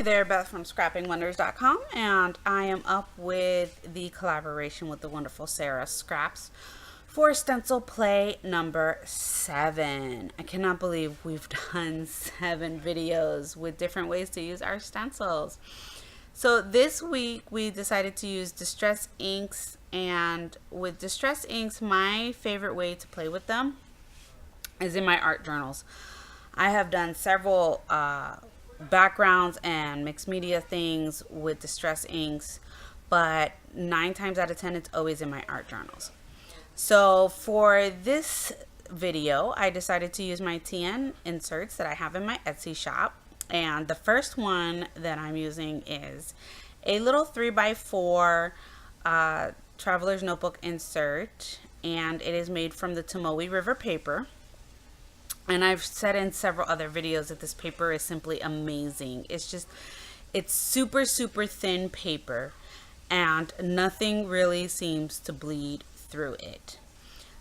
there, Beth from scrappingwonders.com, and I am up with the collaboration with the wonderful Sarah Scraps for Stencil Play number 7. I cannot believe we've done 7 videos with different ways to use our stencils. So this week we decided to use Distress inks, and with Distress inks, my favorite way to play with them is in my art journals. I have done several backgrounds and mixed media things with Distress inks, but 9 times out of 10 it's always in my art journals. So for this video I decided to use my TN inserts that I have in my Etsy shop, and the first one that I'm using is a little 3x4 traveler's notebook insert, and it is made from the Tomoe River paper. And I've said in several other videos that this paper is simply amazing. It's super thin paper, and nothing really seems to bleed through it.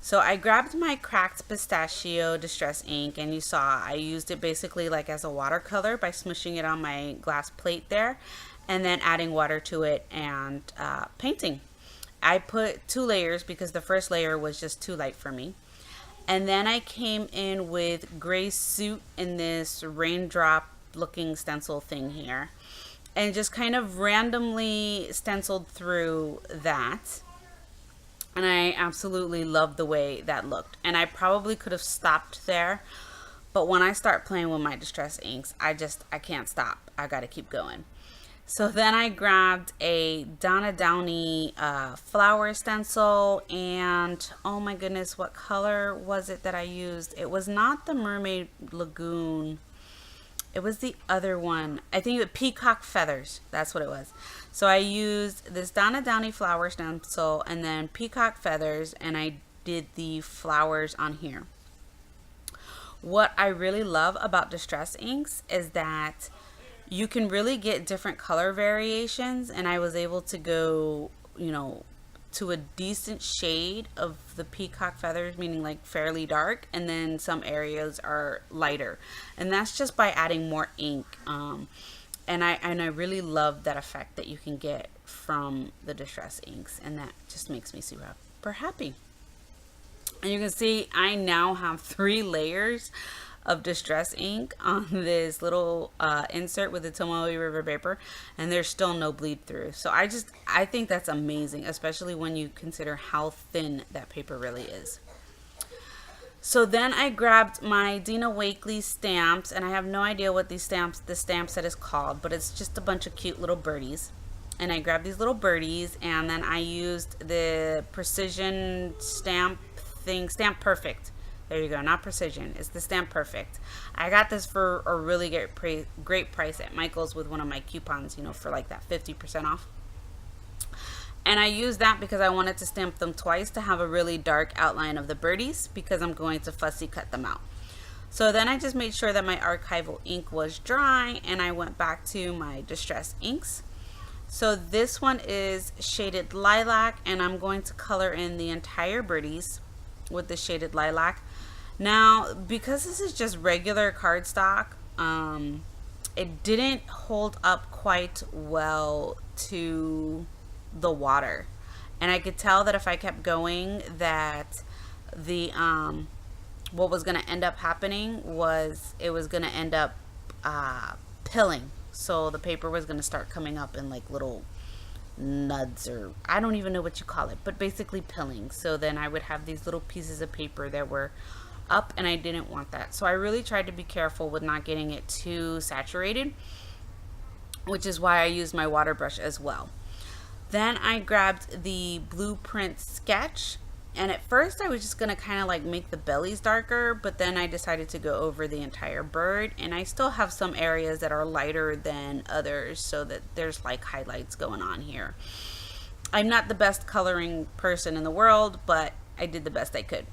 So I grabbed my cracked pistachio distress ink, and you saw I used it basically like as a watercolor by smushing it on my glass plate there, and then adding water to it and painting. I put 2 layers because the first layer was just too light for me. And then I came in with gray soot in this raindrop looking stencil thing here, and just kind of randomly stenciled through that. And I absolutely loved the way that looked. And I probably could have stopped there, but when I start playing with my Distress inks, I can't stop. I gotta keep going. So then I grabbed a Donna Downey flower stencil, and oh my goodness, what color was it that I used? It was not the Mermaid Lagoon. It was the other one. I think it was Peacock Feathers. That's what it was. So I used this Donna Downey flower stencil and then Peacock Feathers, and I did the flowers on here. What I really love about Distress inks is that you can really get different color variations, and I was able to go, to a decent shade of the Peacock Feathers, meaning like fairly dark, and then some areas are lighter, and that's just by adding more ink. And I really love that effect that you can get from the Distress inks, and that just makes me super happy. And you can see I now have 3 layers of Distress ink on this little insert with the Tomoe River paper, and there's still no bleed through. So I think that's amazing, especially when you consider how thin that paper really is. So then I grabbed my Dina Wakley stamps, and I have no idea what the stamp set is called, but it's just a bunch of cute little birdies. And I grabbed these little birdies, and then I used the precision stamp thing, Stamp Perfect. There you go, not precision, it's the Stamp Perfect. I got this for a really great price at Michael's with one of my coupons, for like that 50% off. And I used that because I wanted to stamp them twice to have a really dark outline of the birdies, because I'm going to fussy cut them out. So then I just made sure that my archival ink was dry, and I went back to my Distress inks. So this one is Shaded Lilac, and I'm going to color in the entire birdies with the Shaded Lilac. Now, because this is just regular cardstock, it didn't hold up quite well to the water, and I could tell that if I kept going that the what was going to end up happening was it was going to end up pilling. So the paper was going to start coming up in like little nuds, or I don't even know what you call it, but basically pilling. So then I would have these little pieces of paper that were up, and I didn't want that. So I really tried to be careful with not getting it too saturated, which is why I used my water brush as well. Then I grabbed the Blueprint sketch, and at first I was just gonna kind of like make the bellies darker, but then I decided to go over the entire bird, and I still have some areas that are lighter than others, so that there's like highlights going on here. I'm not the best coloring person in the world, but I did the best I could.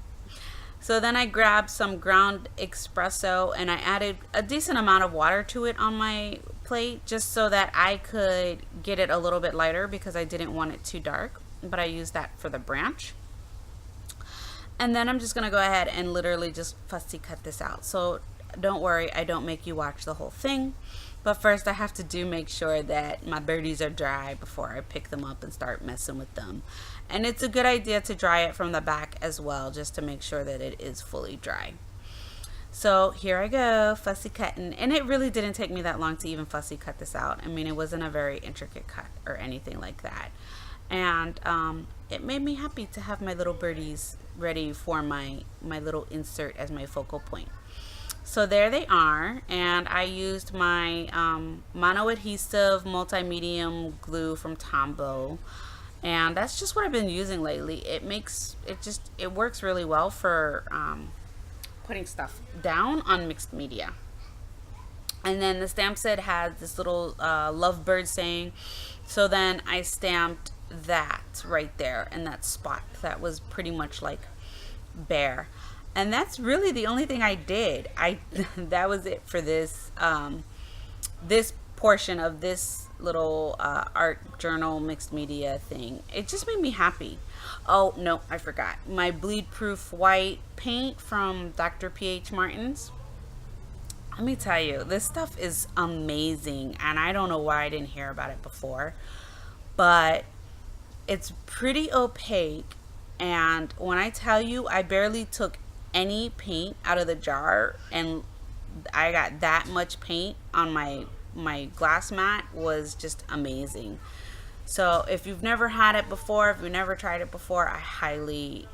So then I grabbed some ground espresso, and I added a decent amount of water to it on my plate, just so that I could get it a little bit lighter, because I didn't want it too dark, but I used that for the branch. And then I'm just gonna go ahead and literally just fussy cut this out. So don't worry, I don't make you watch the whole thing. But first I have to make sure that my birdies are dry before I pick them up and start messing with them. And it's a good idea to dry it from the back as well, just to make sure that it is fully dry. So here I go, fussy cutting. And it really didn't take me that long to even fussy cut this out. I mean, it wasn't a very intricate cut or anything like that. And it made me happy to have my little birdies ready for my little insert as my focal point. So there they are, and I used my mono adhesive multi-medium glue from Tombow, and that's just what I've been using lately. It works really well for putting stuff down on mixed media. And then the stamp set had this little lovebird saying, so then I stamped that right there in that spot that was pretty much like bare. And that's really the only thing I did. That was it for this this portion of this little art journal mixed media thing. It just made me happy. Oh no, I forgot my bleed proof white paint from Dr. P.H. Martin's. Let me tell you, this stuff is amazing, and I don't know why I didn't hear about it before, but it's pretty opaque. And when I tell you, I barely took any paint out of the jar, and I got that much paint on my glass mat. Was just amazing. So if you've never had it before, if you've never tried it before, I highly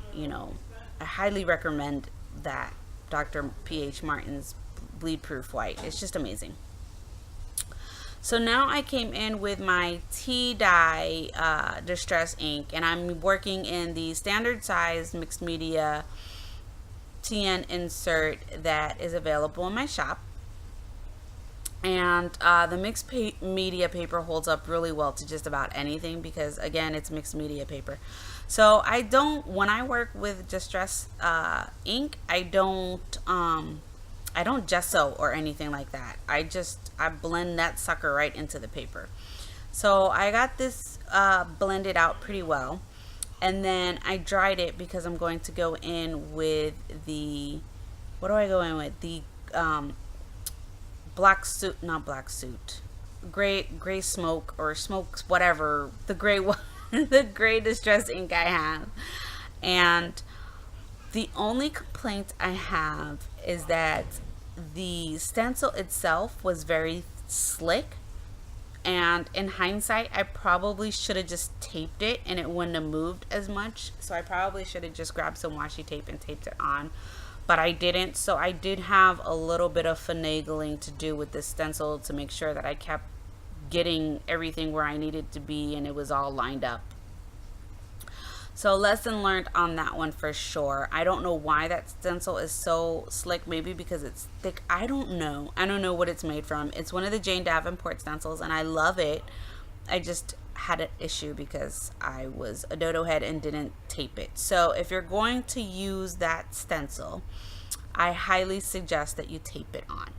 recommend that Dr. P.H. Martin's bleed proof white. It's just amazing. So now I came in with my tea dye distress ink, and I'm working in the standard size mixed media TN insert that is available in my shop. And the mixed media paper holds up really well to just about anything, because again, it's mixed media paper. So when I work with distress ink, I don't gesso or anything like that. I blend that sucker right into the paper. So I got this blended out pretty well, and then I dried it because I'm going to go in with the, what do I go in with? The gray smoke or smokes, whatever, the gray one, the gray distress ink I have. And the only complaint I have is that the stencil itself was very slick, and in hindsight I probably should have just taped it and it wouldn't have moved as much. So I probably should have just grabbed some washi tape and taped it on, but I didn't. So I did have a little bit of finagling to do with this stencil to make sure that I kept getting everything where I needed to be and it was all lined up. So lesson learned on that one for sure. I don't know why that stencil is so slick. Maybe because it's thick. I don't know. I don't know what it's made from. It's one of the Jane Davenport stencils, and I love it. I just had an issue because I was a dodo head and didn't tape it. So if you're going to use that stencil, I highly suggest that you tape it on.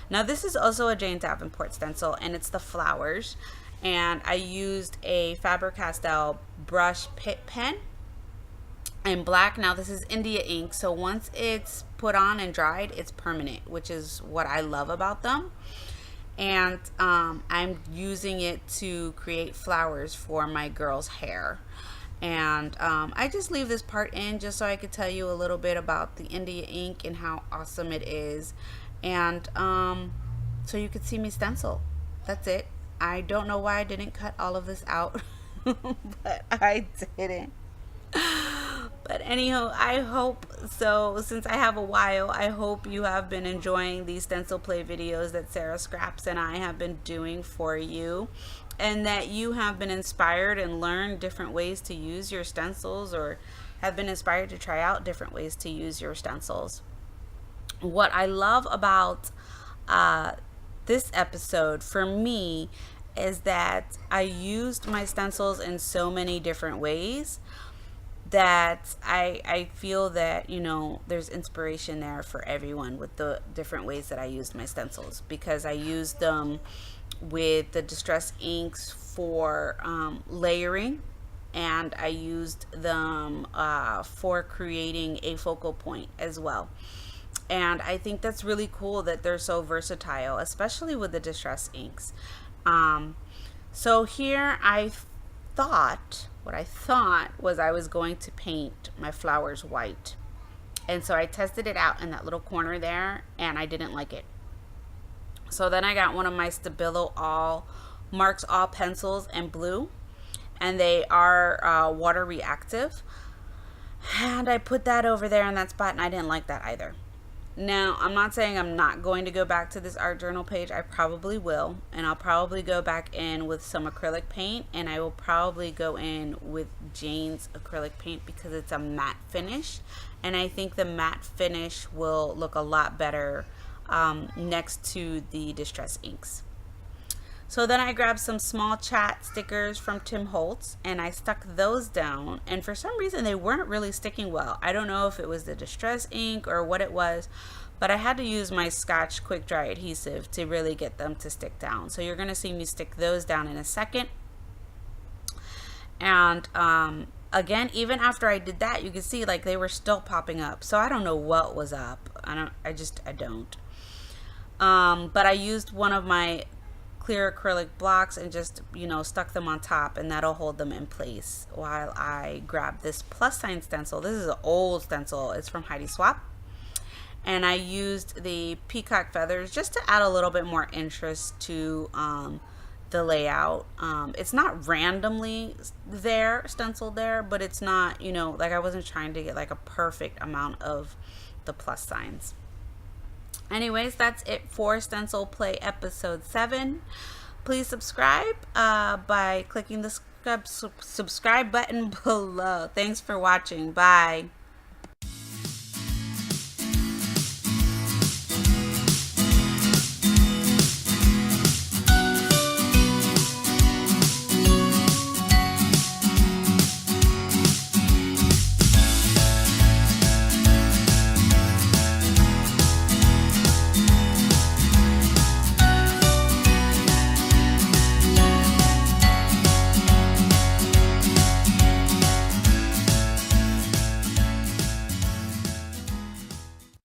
Now this is also a Jane Davenport stencil, and it's the flowers. And I used a Faber-Castell brush pen in black. Now this is India ink, so once it's put on and dried, it's permanent, which is what I love about them. And I'm using it to create flowers for my girl's hair. And I just leave this part in just so I could tell you a little bit about the India ink and how awesome it is. And so you could see me stencil. That's it. I don't know why I didn't cut all of this out, but I didn't. But anyhow, I hope so. Since I have a while, I hope you have been enjoying these stencil play videos that Sarah Scraps and I have been doing for you, and that you have been inspired and learned different ways to use your stencils, or have been inspired to try out different ways to use your stencils. What I love about this episode for me is that I used my stencils in so many different ways that I feel that, you know, there's inspiration there for everyone with the different ways that I used my stencils, because I used them with the distress inks for layering, and I used them for creating a focal point as well. And I think that's really cool that they're so versatile, especially with the distress inks. So here what I thought was I was going to paint my flowers white. And so I tested it out in that little corner there, and I didn't like it. So then I got one of my Stabilo Marks All pencils in blue, and they are water reactive. And I put that over there in that spot, and I didn't like that either. Now, I'm not saying I'm not going to go back to this art journal page. I probably will, and I'll probably go back in with some acrylic paint, and I will probably go in with Jane's acrylic paint because it's a matte finish, and I think the matte finish will look a lot better next to the distress inks. So then I grabbed some small chat stickers from Tim Holtz, and I stuck those down, and for some reason they weren't really sticking well. I don't know if it was the distress ink or what it was, but I had to use my Scotch quick dry adhesive to really get them to stick down. So you're going to see me stick those down in a second. And again, even after I did that, you can see like they were still popping up. So I don't know what was up. I don't. But I used one of my clear acrylic blocks and just, stuck them on top, and that'll hold them in place while I grab this plus sign stencil. This is an old stencil. It's from Heidi Swapp, and I used the peacock feathers just to add a little bit more interest to the layout. It's not randomly stenciled there, but it's not, like I wasn't trying to get like a perfect amount of the plus signs. Anyways, that's it for Stencil Play episode 7. Please subscribe by clicking the subscribe button below. Thanks for watching. Bye.